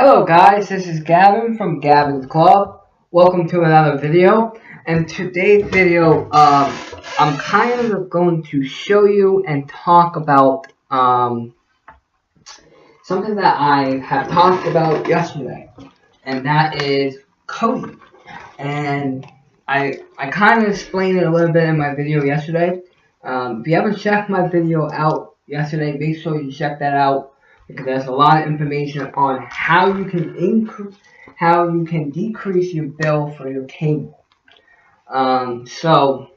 Hello guys, this is Gavin from Gavin's Club. Welcome to another video. And today's video, I'm kind of going to show you and talk about something that I have talked about yesterday, and that is Kodi. And I kind of explained it a little bit in my video yesterday. If you haven't checked my video out yesterday, make sure you check that out, because there's a lot of information on how you can decrease your bill for your cable. So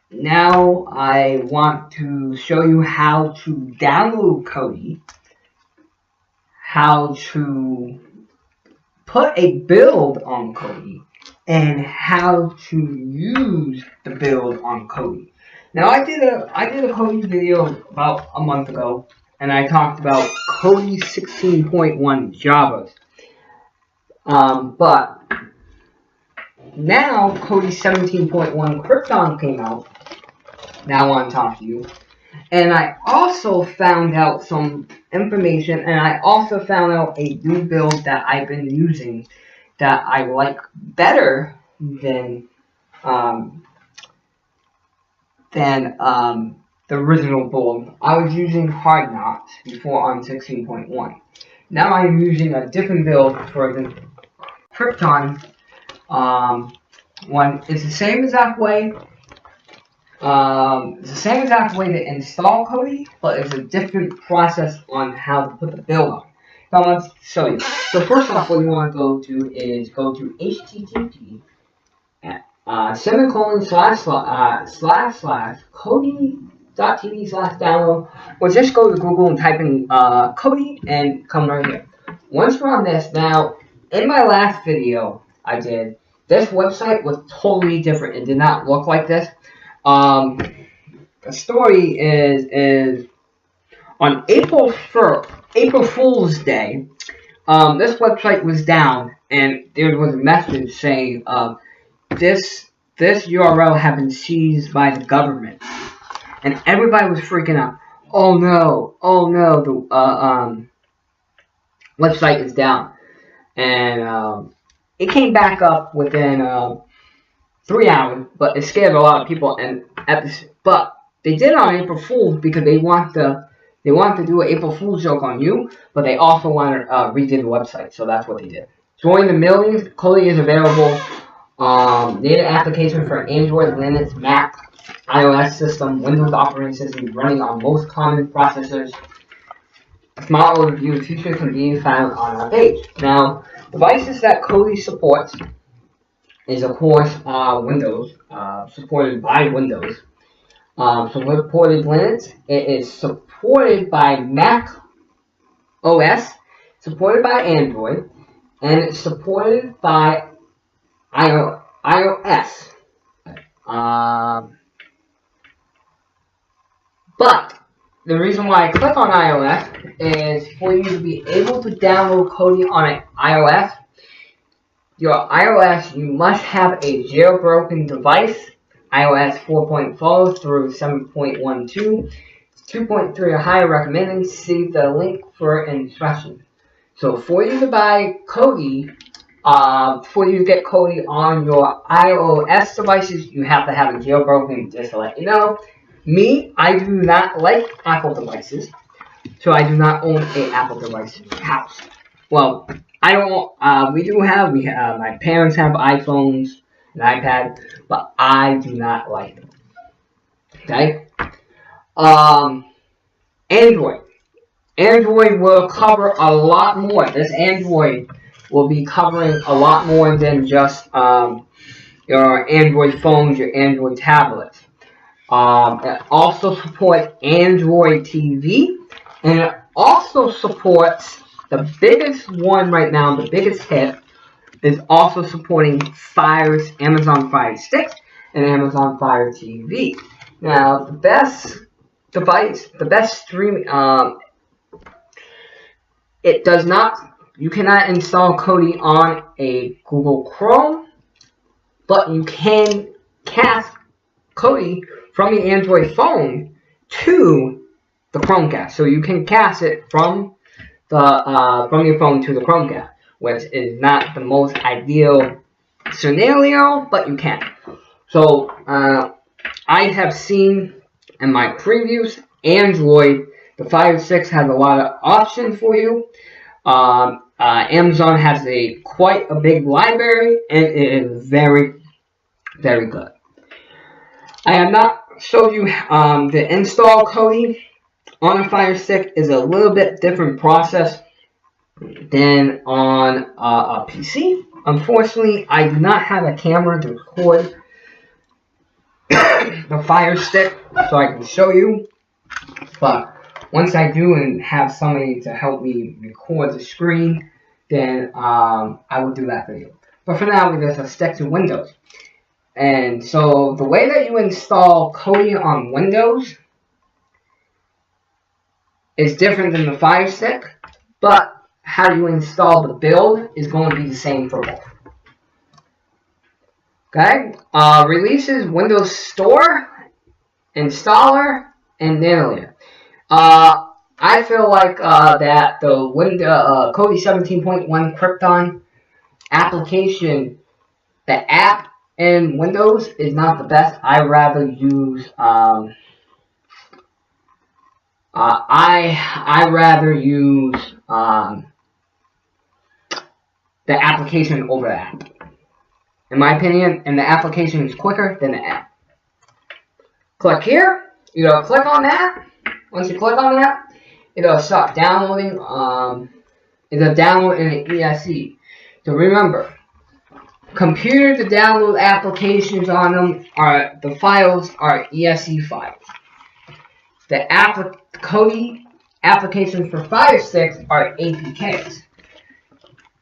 now I want to show you how to download Kodi, how to put a build on Kodi, and how to use the build on Kodi. Now I did a Kodi video about a month ago, and I talked about Kodi 16.1 Javas. But now Kodi 17.1 Krypton came out. Now I want to talk to you. And I also found out some information, and I also found out a new build that I've been using that I like better than the original build. I was using hard knocks before on 16.1. Now I'm using a different build for the Krypton one. It's the same exact way. It's the same exact way to install Kodi, but it's a different process on how to put the build on. So I want to show you. So first off, what you want to go to is go to http //kodi.tv/download, or just go to Google and type in Kodi and come right here. Once you're on this, now in my last video I did, this website was totally different. It did not look like this. The story is on April Fool's Day, this website was down, and there was a message saying this URL had been seized by the government, and everybody was freaking out. Oh no, the website is down. And it came back up within 3 hours, but it scared a lot of people. And but they did it on April Fool's because they want to do an April Fool's joke on you, but they also want to redo the website. So that's what they did. Join the millions. Kodi is available. Native application for Android, Linux, Mac, iOS system, Windows operating system running on most common processors. A small overview of features can be found on our page. Now, devices that Kodi supports is, of course, Windows, supported by Windows. Supported Linux. It is supported by Mac OS, supported by Android, and it's supported by iOS. But the reason why I click on iOS is for you to be able to download Kodi on an iOS. Your iOS, you must have a jailbroken device, iOS 4.4 through 7.12. 2.3 or higher recommended. See the link for instructions. So for you to buy Kodi, for you to get Kodi on your iOS devices, you have to have a jailbroken, just to let you know. Me, I do not like Apple devices, so I do not own an Apple device in the house. Well, I don't. My parents have iPhones, an iPad, but I do not like them. Okay. Android. Android will cover a lot more. This Android will be covering a lot more than just your Android phones, your Android tablets. It also supports Android TV, and it also supports the biggest one right now, the biggest hit, is also supporting Amazon Fire Stick and Amazon Fire TV. Now, the best device, the best streaming, you cannot install Kodi on a Google Chrome, but you can cast Kodi from the Android phone to the Chromecast. So you can cast it from from your phone to the Chromecast, which is not the most ideal scenario, but you can. So I have seen in my previews, Android, the Fire Stick has a lot of options for you. Amazon has quite a big library, and it is very, very good. I have not showed you the Install KODI on a Fire Stick is a little bit different process than on a PC. Unfortunately, I do not have a camera to record the Fire Stick, so I can show you. But once I do and have somebody to help me record the screen, then I will do that video. But for now, we're just stick to Windows. And so the way that you install KODI on Windows is different than the Fire Stick, but how you install the build is going to be the same for both. Okay, releases, Windows Store, Installer, and Nanoleer. I feel like that the KODI 17.1 Krypton application, the app in Windows is not the best. I rather use I rather use the application over the app. In my opinion, and the application is quicker than the app. Click here. You click on that. Once you click on that, it'll start downloading. It'll download in an ESE. So remember, computer to download applications on them the files are ESE files. The KODI applications for Fire Sticks are APKs.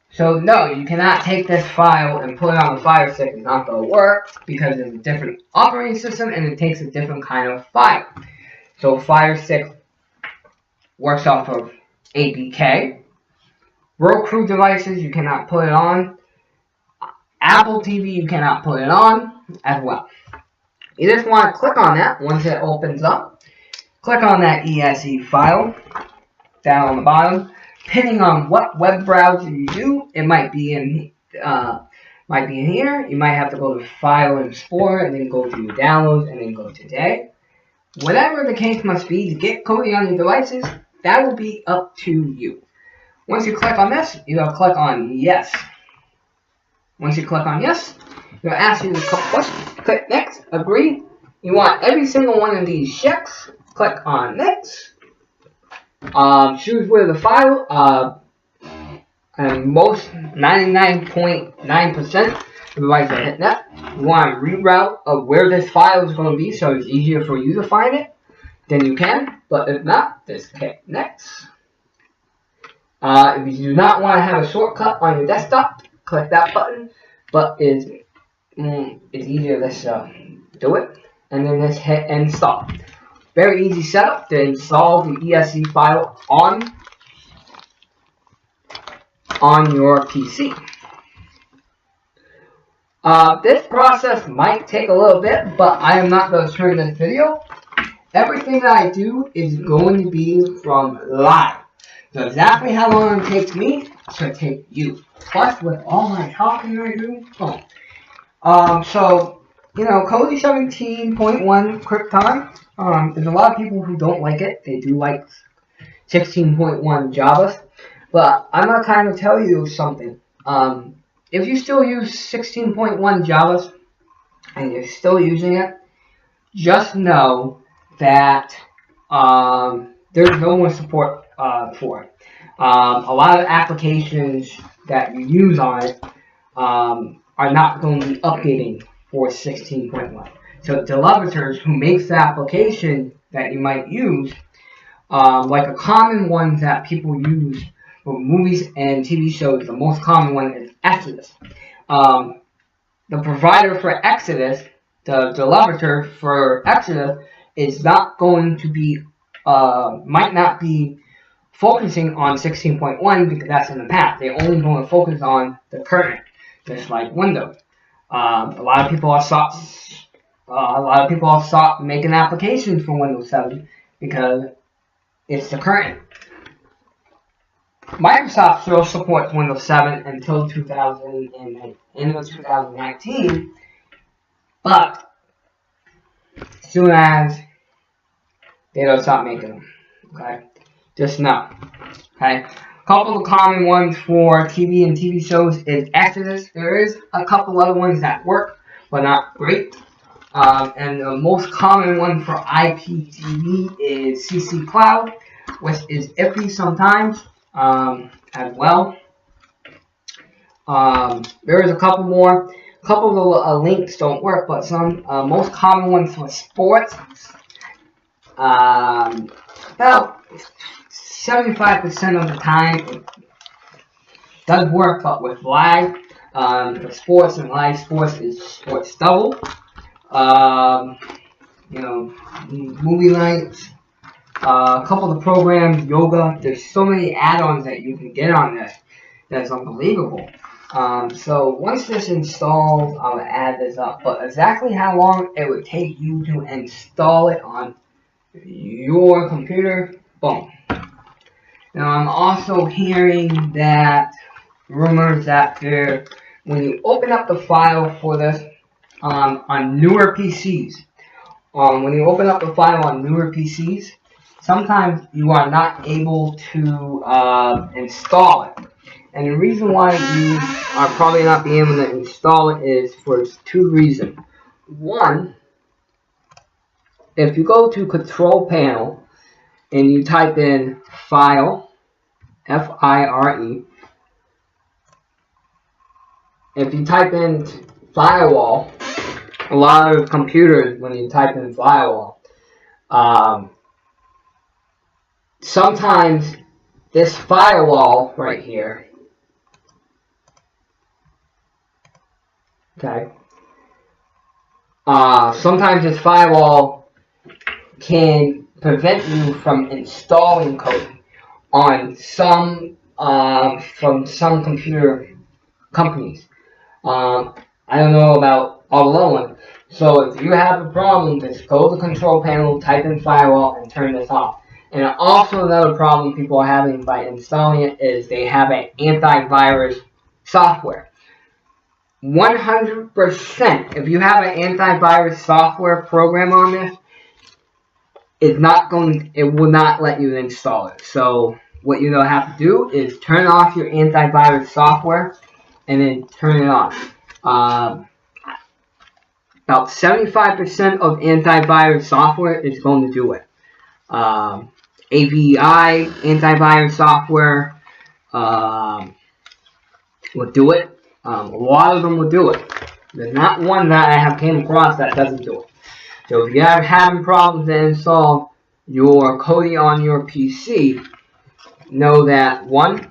So no, you cannot take this file and put it on the Fire Stick. It's not going to work because it's a different operating system and it takes a different kind of file. So Fire Stick works off of APK. Roku devices, you cannot put it on. Apple TV, you cannot put it on as well. You just want to click on that once it opens up. Click on that ESE file down on the bottom. Depending on what web browser you do, it might be in here. You might have to go to File and Explorer, and then go to your downloads, and then go to Today. Whatever the case must be to get KODI on your devices, that will be up to you. Once you click on this, you'll click on Yes. Once you click on Yes, it'll ask you a couple questions. Click Next, Agree. You want every single one of these checks. Click on Next. Choose where the file, and most 99.9% of the devices are hitting that. You want to reroute of where this file is going to be so it's easier for you to find it, then you can, but if not, just click Next. If you do not want to have a shortcut on your desktop, click that button, but it's easier to do it, and then just hit Install. Very easy setup to install the ESE file on your PC. This process might take a little bit, but I am not going to turn this video. Everything that I do is going to be from live. So exactly how long it takes me should take you. Plus, with all my talking I do, so, KODI 17.1 Krypton. There's a lot of people who don't like it. They do like 16.1 Java. But I'm going to kind of tell you something. If you still use 16.1 Java and you're still using it, just know that there's no more support for it. A lot of applications that you use on it are not going to be updating for 16.1. So developers who makes the application that you might use, like a common one that people use for movies and TV shows, the most common one is Exodus. The provider for Exodus, the developer for Exodus, is not going to be, might not be focusing on 16.1 because that's in the past. They're only going to focus on the current, just like Windows. A lot of people have stopped making applications for Windows 7 because it's the current. Microsoft still supports Windows 7 until 2019, but as soon as they don't stop making them, okay? Just know, okay? A couple of common ones for TV and TV shows is Exodus. There is a couple other ones that work, but not great. And the most common one for IPTV is CC Cloud, which is iffy sometimes as well. There is a couple more. A couple of the links don't work, but some most common ones for sports. About 75% of the time it does work, but with live, for sports and live sports is Sports Double. You know, movie nights, a couple of the programs, yoga. There's so many add-ons that you can get on this that's unbelievable. So once this installs, I'll add this up. But exactly how long it would take you to install it on your computer, boom. Now I'm also hearing that rumors that when you open up the file for this on newer PCs, when you open up the file on newer PCs, sometimes you are not able to install it. And the reason why you are probably not being able to install it is for two reasons. One, if you go to Control Panel and you type in File, F-I-R-E, if you type in Firewall, a lot of computers, when you type in Firewall, sometimes this firewall right here, okay, sometimes this firewall can prevent you from installing Kodi on from some computer companies. I don't know about all the other ones. So if you have a problem, just go to the Control Panel, type in Firewall, and turn this off. And also another problem people are having by installing it is they have an antivirus software. 100%, if you have an antivirus software program on this, it will not let you install it. So what you'll have to do is turn off your antivirus software and then turn it on. About 75% of antivirus software is going to do it. AVI antivirus software will do it. A lot of them will do it. There's not one that I have came across that doesn't do it. So if you are having problems to install your Kodi on your PC, know that 1,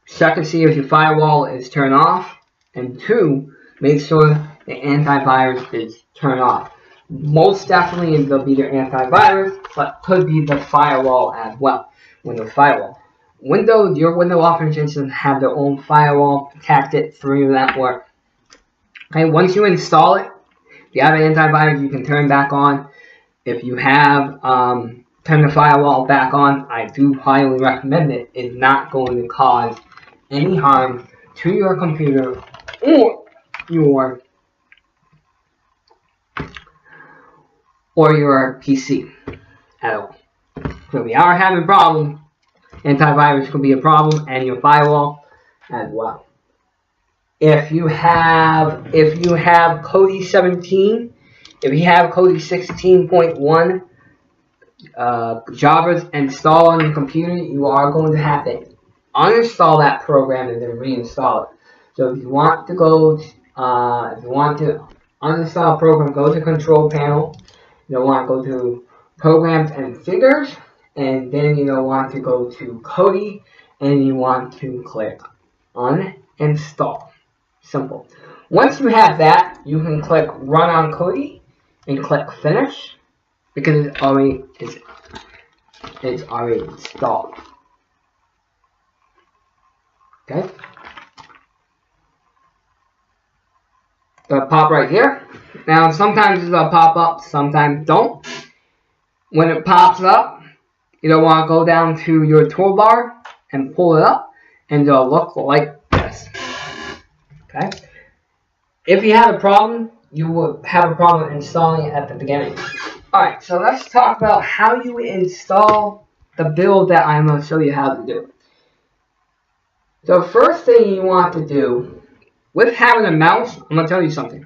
check to see if your firewall is turned off, and 2, make sure the antivirus is turned off. Most definitely it'll be their antivirus, but could be the firewall as well. Windows firewall. Your Windows operating system have their own firewall protected through your network. Okay, once you install it, if you have an antivirus, you can turn back on. If you have turn the firewall back on, I do highly recommend it. It's not going to cause any harm to your computer or your PC at all. So if you are having problems, antivirus could be a problem, and your firewall as well. If you have Kodi 17, if you have Kodi 16.1 Java's installed on your computer, you are going to have to uninstall that program and then reinstall it. So if you want to uninstall a program, go to Control Panel. You'll want to go to Programs and Figures, and then you'll want to go to Kodi, and you want to click Uninstall. Simple. Once you have that, you can click Run on Kodi and click Finish, because it's already installed. Okay. It'll pop right here. Now sometimes it'll pop up, sometimes don't. When it pops up, you don't want to go down to your toolbar and pull it up, and they'll look like this. Okay? If you have a problem, you will have a problem installing it at the beginning. Alright, so let's talk about how you install the build that I'm going to show you how to do. The first thing you want to do, with having a mouse, I'm going to tell you something.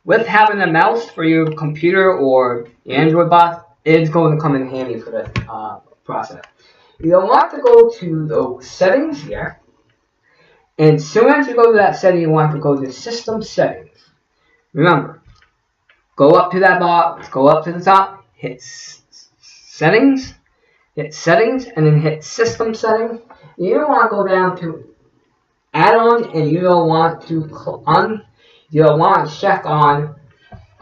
With having a mouse for your computer or your Android box, it's going to come in handy for this process. You'll want to go to the settings here. And as soon as you go to that setting, you want to go to System Settings. Remember, go up to that box, go up to the top, hit Settings, and then hit System Settings. You don't want to go down to Add-ons, and you don't want to check on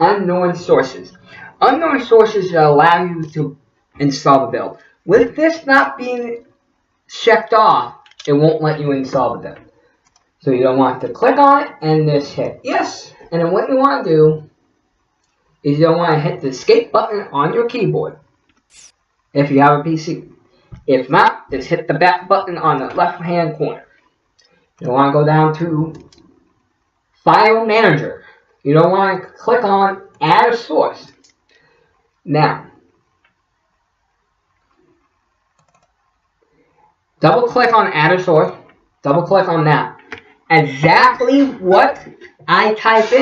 Unknown Sources. Unknown sources will allow you to install the build. With this not being checked off, it won't let you install the build. So you don't want to click on it and just hit yes. And then what you want to do is you don't want to hit the escape button on your keyboard if you have a PC. If not, just hit the back button on the left hand corner. You want to go down to File Manager. You don't want to click on Add a Source. Now, double click on Add a Source. Double click on that. Exactly what I type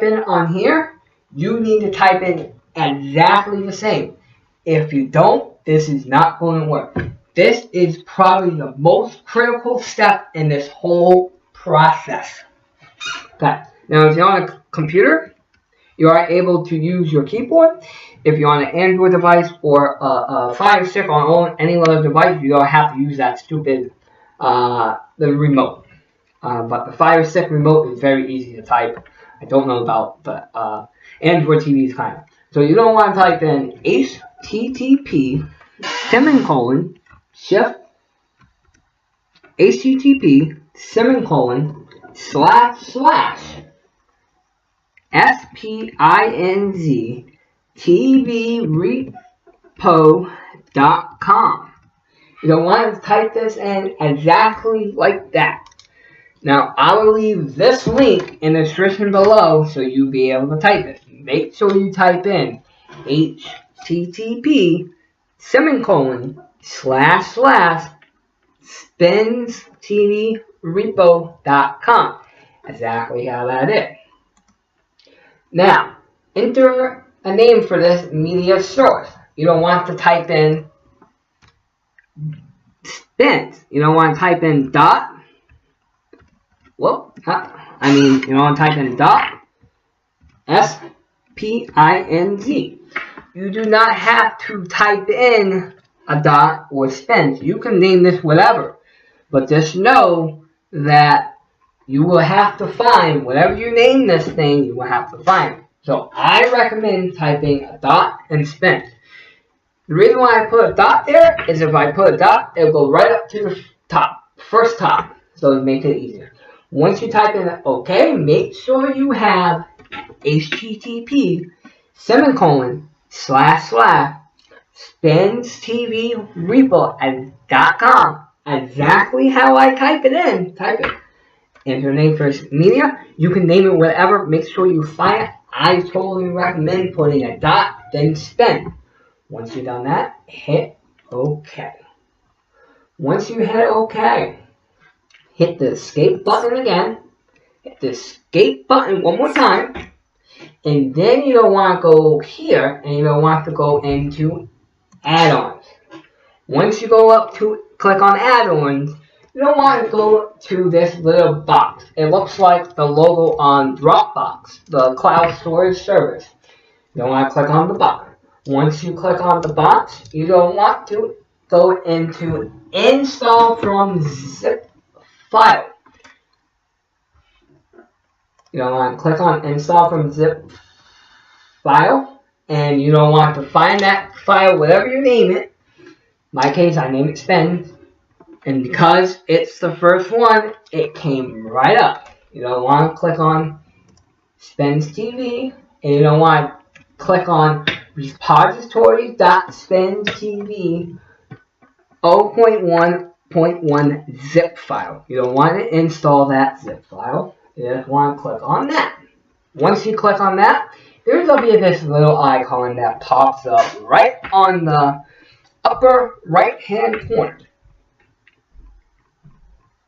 in on here, you need to type in exactly the same. If you don't, this is not going to work. This is probably the most critical step in this whole process. Okay. Now, if you're on a computer, you are able to use your keyboard. If you're on an Android device or a Fire Stick on any other device, you don't have to use that stupid the remote. But the Fire Stick remote is very easy to type. I don't know about the Android TVs kind of. So you don't want to type in HTTP shift HTTP spinztvrepo.com. You don't want to type this in exactly like that. Now, I will leave this link in the description below so you'll be able to type it. Make sure you type in HTTP spinztvrepo.com. Exactly how that is. Now, enter a name for this media source. You don't want to type in spins. You don't want to type in dot. You don't want to type in dot spinz. You do not have to type in a dot or spins. You can name this whatever. But just know that you will have to find, whatever you name this thing, you will have to find it. So I recommend typing a dot and spins. The reason why I put a dot there is if I put a dot, it'll go right up to the top, first top. So to make it easier. Once you type in OK, make sure you have HTTP spinztvrepo.com. Exactly how I type it in. Type it. Enter name for media. You can name it whatever. Make sure you find it. I totally recommend putting a dot, then spin. Once you've done that, hit OK. Once you hit OK, hit the escape button again. Hit the escape button one more time. And then you don't want to go here, and you don't want to go into add-ons. Once you go up to click on add-ons, you don't want to go to this little box. It looks like the logo on Dropbox, the cloud storage service. You don't want to click on the box. Once you click on the box, you don't want to go into install from zip file. You don't want to click on install from zip file, and you don't want to find that file, whatever you name it. In my case, I name it Spin, and because it's the first one, it came right up. You don't want to click on Spins TV, and you don't want to click on repository.spinstv 0.1.1 zip file. You don't want to install that zip file. You just want to click on that. Once you click on that, there's going to be this little icon that pops up right on the upper right hand corner.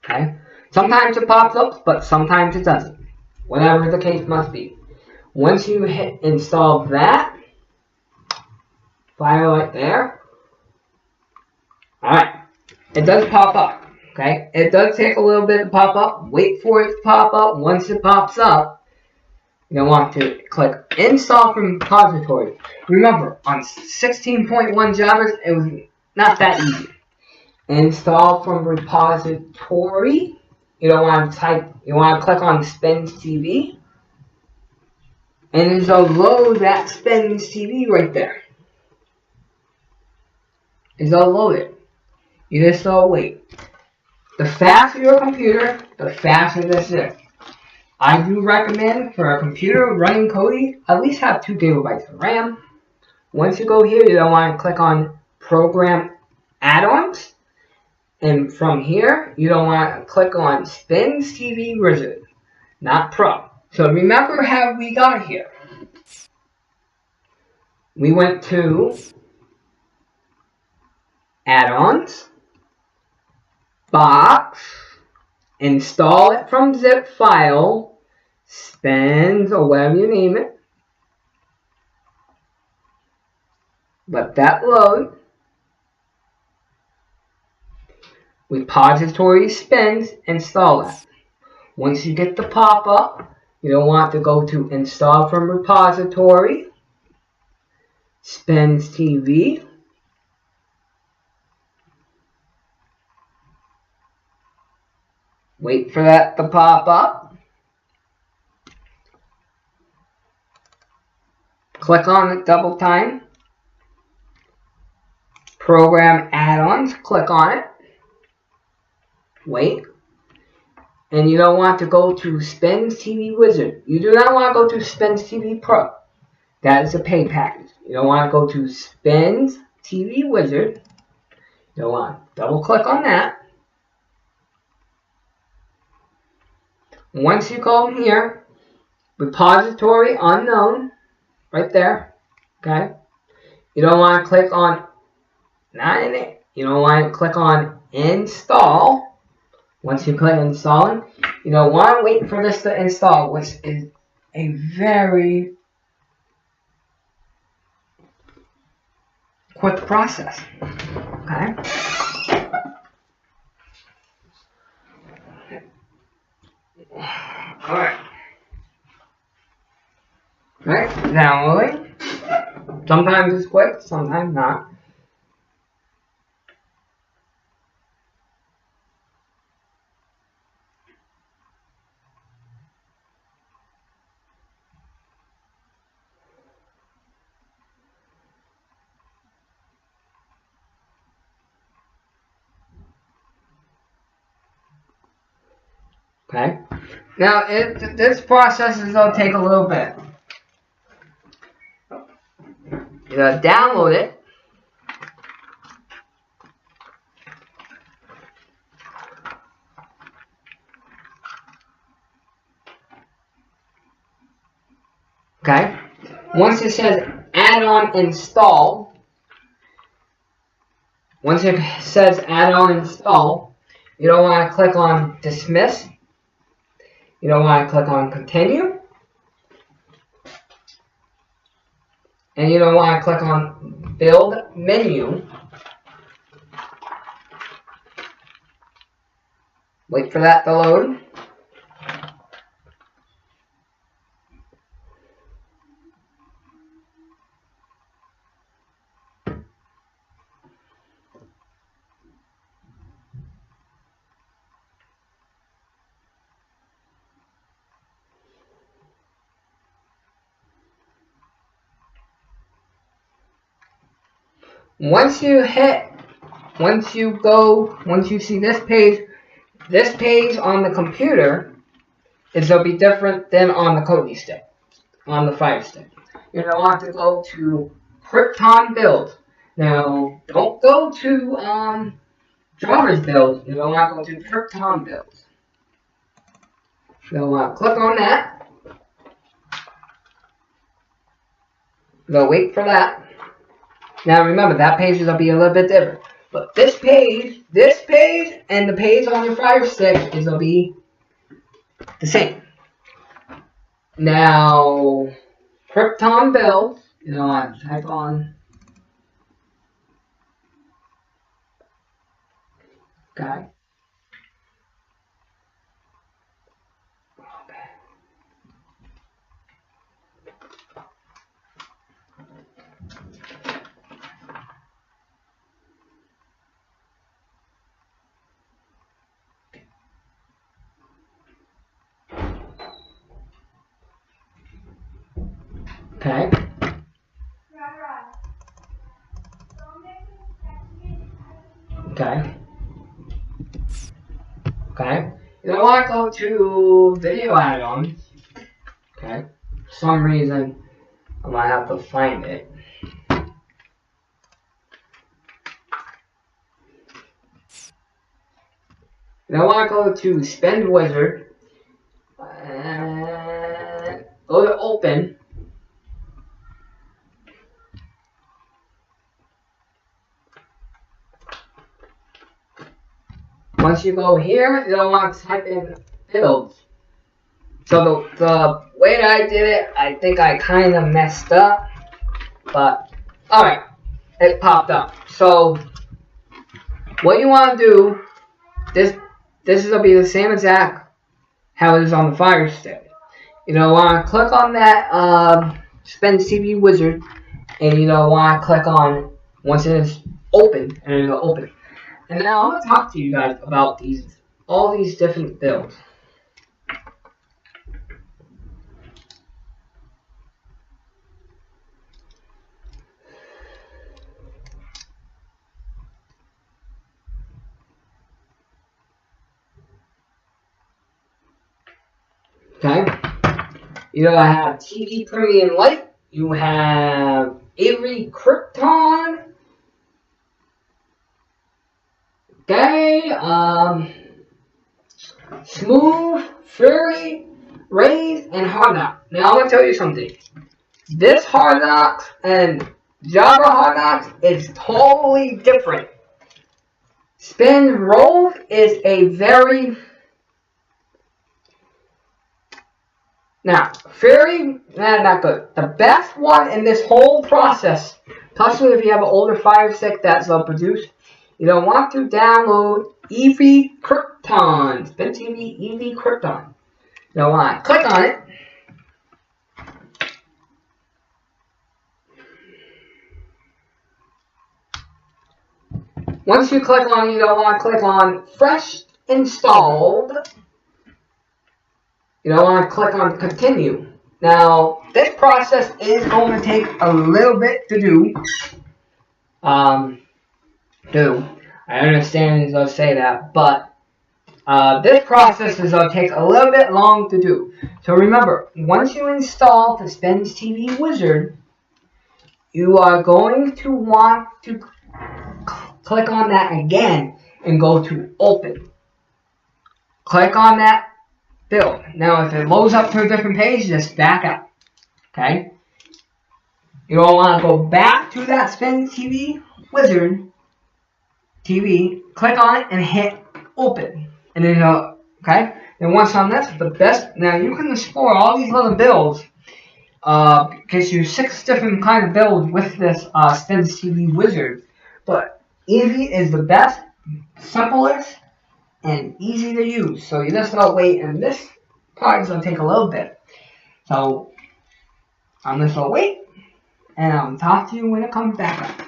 Okay? Sometimes it pops up, but sometimes it doesn't. Whatever the case must be. Once you hit install that file right there, alright, it does pop up. Okay? It does take a little bit to pop up. Wait for it to pop up. Once it pops up, you'll want to click install from repository. Remember, on 16.1 Java, it was not that easy. Install from repository. You don't want to type, you want to click on Spins TV. And it'll load that Spins TV right there. It'll load it. You just wait. The faster your computer, the faster this is. I do recommend for a computer running KODI, at least have 2 GB of RAM. Once you go here, you don't want to click on Program Add-ons. And from here, you don't want to click on Spins TV Wizard, not Pro. So remember how we got here. We went to Add-ons, Box, install it from zip file, Spins, or whatever you name it. Let that load. Repository Spins, install that. Once you get the pop-up, you don't want to go to install from repository, Spins TV. Wait for that to pop up. Click on it double time. Program add-ons, click on it. Wait. And you don't want to go to Spins TV Wizard. You do not want to go to Spins TV Pro. That is a paid package. You don't want to go to Spins TV Wizard. You don't want to double click on that. Once you go in here, repository unknown, right there, okay? You don't want to click on, not in it, you don't want to click on install. Once you click installing, you don't want to wait for this to install, which is a very quick process, okay? Alright. Alright, downloading. Sometimes it's quick, sometimes not. Okay. Now, this process is going to take a little bit. You're going to download it. Okay. Once it says add-on install, you don't want to click on dismiss. You don't want to click on continue. And you don't want to click on build menu. Wait for that to load. Once you see this page on the computer is going to be different than on the KODI stick, on the Fire Stick. You're going to want to go to Krypton Build. Now, don't go to drivers build, you're going to want to go to Krypton build. You'll want to click on that. You'll wait for that. Now remember, that page will be a little bit different. But this page, and the page on your Fire Stick is going to be the same. Now, Krypton build, you know, I type on. Okay. Okay. Okay. Okay. You don't want to go to video add-ons. Okay. For some reason, I might have to find it. You don't want to go to Spend Wizard. And go to Open. Once you go here, you don't want to type in builds. So the way that I did it, I think I kind of messed up. But, alright, it popped up. So, what you want to do, this is going to be the same exact how it is on the Fire Stick. You don't want to click on that Spend TV Wizard, and you don't want to click on, once it is open, and it'll open. And now I'm going to talk to you guys about all these different builds. Okay? You know, I have TV Premium Light. You have Avery Krypton. Okay, Smooth, Fury, Raise, and Hard Knock. Now I'm gonna tell you something. This Hard Knocks and Jabra Hard Knocks is totally different. Spin Roll is a very... Now, Fury, not good. The best one in this whole process, especially if you have an older Fire Stick that's produced, you don't want to download Eevee Krypton. Spin TV Eevee Krypton. You don't want to click on it. Once you click on it, you don't want to click on Fresh Installed. You don't want to click on Continue. Now, this process is going to take a little bit to do. I understand it's going to say that, but this process is going to take a little bit long to do. So remember, once you install the Spend TV Wizard, you are going to want to click on that again and go to Open. Click on that build. Now, if it loads up to a different page, just back up. Okay? You don't want to go back to that Spend TV Wizard TV, click on it, and hit Open. And then, okay? And once on this, the best, now you can explore all these little builds, because you 6 different kind of builds with this Spend TV Wizard. But Eevee is the best, simplest, and easy to use. So you just gotta wait, and this part is gonna take a little bit. So I'm just gonna wait, and I'll talk to you when it comes back up.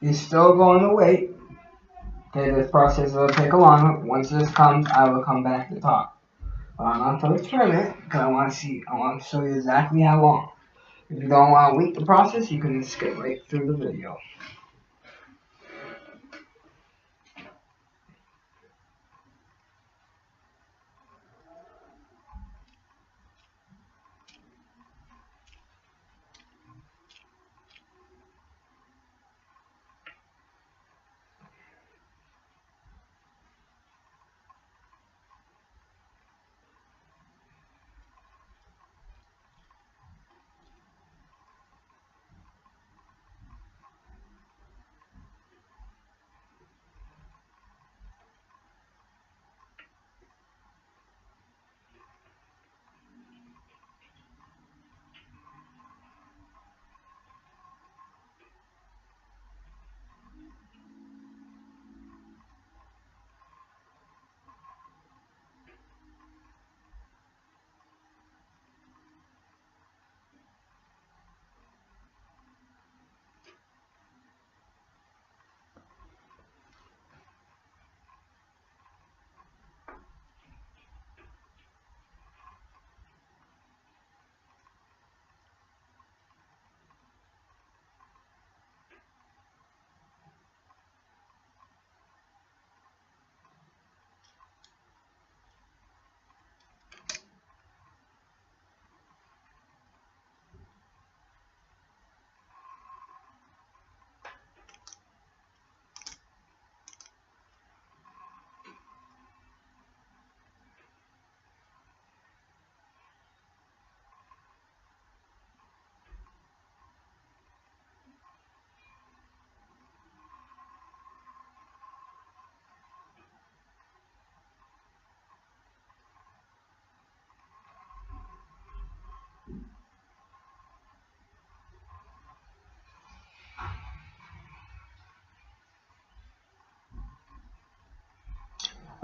You're still going to wait. Okay, this process will take a longer. Once this comes, I will come back to talk. But I'm not going to trim it because I want to show you exactly how long. If you don't want to wait the process, you can skip right through the video.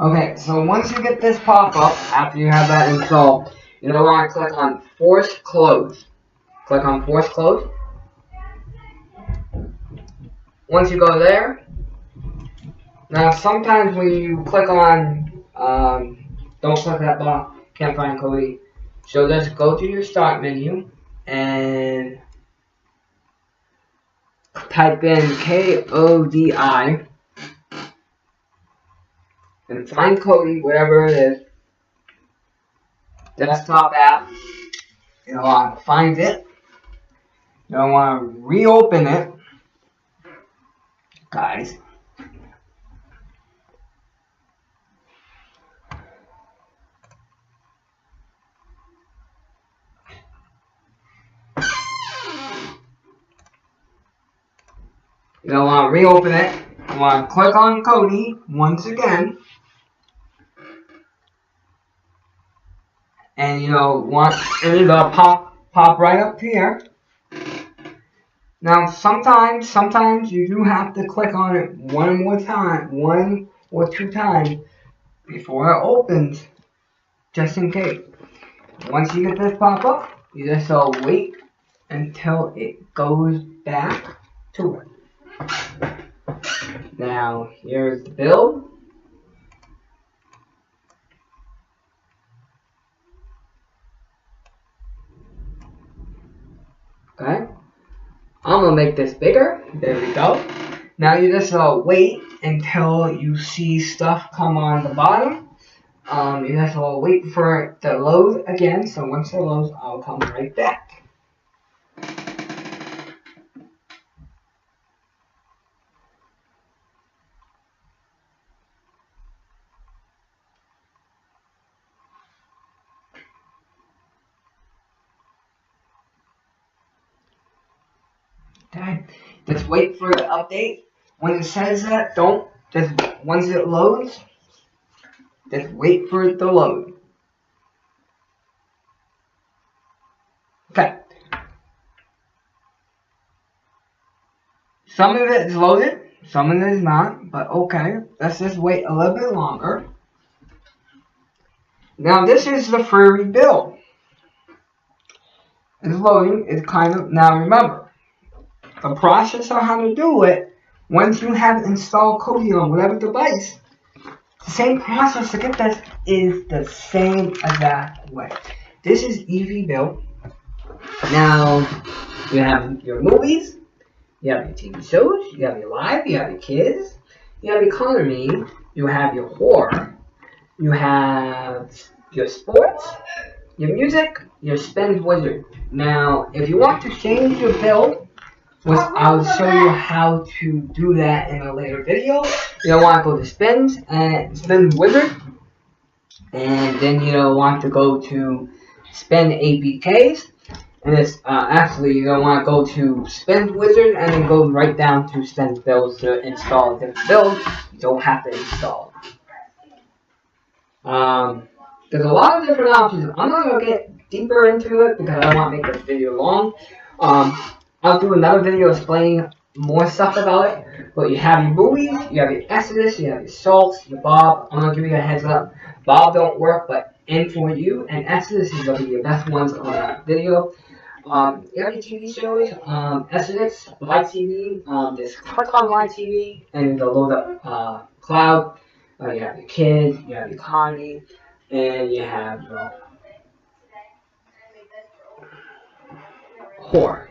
Okay, so once you get this pop-up, after you have that installed, you're going to want to click on Force Close. Click on Force Close. Once you go there, now sometimes when you click on, don't click that box, can't find Kodi. So just go to your Start menu and type in KODI. And find Kodi, whatever it is, desktop app. You don't want to find it. You don't want to reopen it, guys. You don't want to reopen it. You want to click on Kodi once again. And it'll pop right up here. Now sometimes you do have to click on it one or two times before it opens, just in case. Once you get this pop up, you just wait until it goes back to it. Now here's the build. Okay, I'm gonna make this bigger. There we go. Now you just wait until you see stuff come on the bottom. You just wait for it to load again. So once it loads, I'll come right back. Okay, just wait for the update. When it says that, once it loads, just wait for it to load. Okay. Some of it is loaded, some of it is not, but okay. Let's just wait a little bit longer. Now this is the free rebuild. It's loading, now remember, the process on how to do it Once you have installed KODI on whatever device, the same process to get this is the same exact way. This is easy built. Now, you have your movies, you have your TV shows, you have your live, you have your kids, you have economy, you have your horror, you have your sports, your music, your spend wizard. Now, if you want to change your build, which I'll show you how to do that in a later video, you'll want to go to spins and spend wizard, and then you'll want to go to spend APKs. And it's actually you're gonna want to go to spend wizard and then go right down to spend builds to install a different build. You don't have to install. There's a lot of different options. I'm not gonna get deeper into it because I don't want to make this video long. I'll do another video explaining more stuff about it. But you have your movies, you have your Exodus, you have your Salts, your Bob. I'm gonna give you a heads up. Bob don't work, but in for you and Exodus is gonna be your best ones on that video. You have your TV shows, Exodus, Live TV, just click on Live TV and it'll load up Cloud. You have your kids, you have your economy, and you have your horror.